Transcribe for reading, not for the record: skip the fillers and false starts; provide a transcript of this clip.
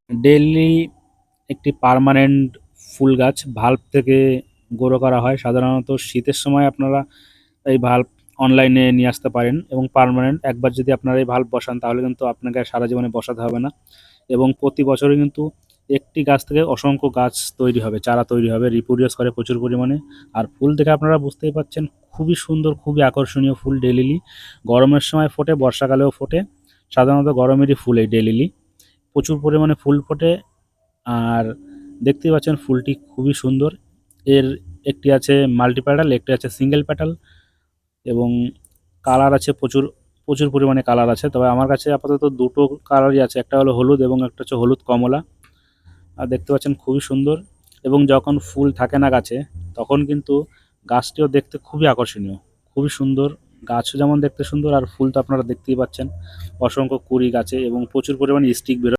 Daily একটি permanent full গাছ valve থেকে গ্রো করা হয়। সাধারণত শীতের সময় আপনারা এই ভাল্ব অনলাইনে নিয়ে আসতে পারেন এবং পার্মানেন্ট একবার যদি আপনারা এই ভাল্ব বসান তাহলে কিন্তু আপনাকে আর সারা জীবনে বসাতে হবে না এবং প্রতি বছরই কিন্তু একটি গাছ থেকে অসংখ্য গাছ তৈরি হবে, চারা তৈরি হবে, রিপ্রোডিউস করে প্রচুর পরিমাণে। আর ফুল দেখে আপনারা বুঝতেই পারছেন খুবই সুন্দর, খুবই আকর্ষণীয় ফুল ডে লিলি। গরমের সময় ফোটে, বর্ষাকালেও ফোটে। সাধারণত গরমেরই ফুল এই ডে লিলি। প্রচুর পরিমাণে ফুল ফোটে আর দেখতেই পাচ্ছেন ফুলটি খুবই সুন্দর। এর একটি আছে মাল্টি প্যাটাল, একটি আছে সিঙ্গেল প্যাটাল এবং কালার আছে প্রচুর, প্রচুর পরিমাণে কালার আছে। তবে আমার কাছে আপাতত দুটো কালারই আছে, একটা হলো হলুদ এবং একটা হচ্ছে হলুদ কমলা। আর দেখতে পাচ্ছেন খুবই সুন্দর এবং যখন ফুল থাকে না গাছে তখন কিন্তু গাছটিও দেখতে খুবই আকর্ষণীয়, খুবই সুন্দর। গাছও যেমন দেখতে সুন্দর আর ফুল তো আপনারা দেখতেই পাচ্ছেন অসংখ্য কুড়ি গাছে এবং প্রচুর পরিমাণে স্টিক বেরোয়।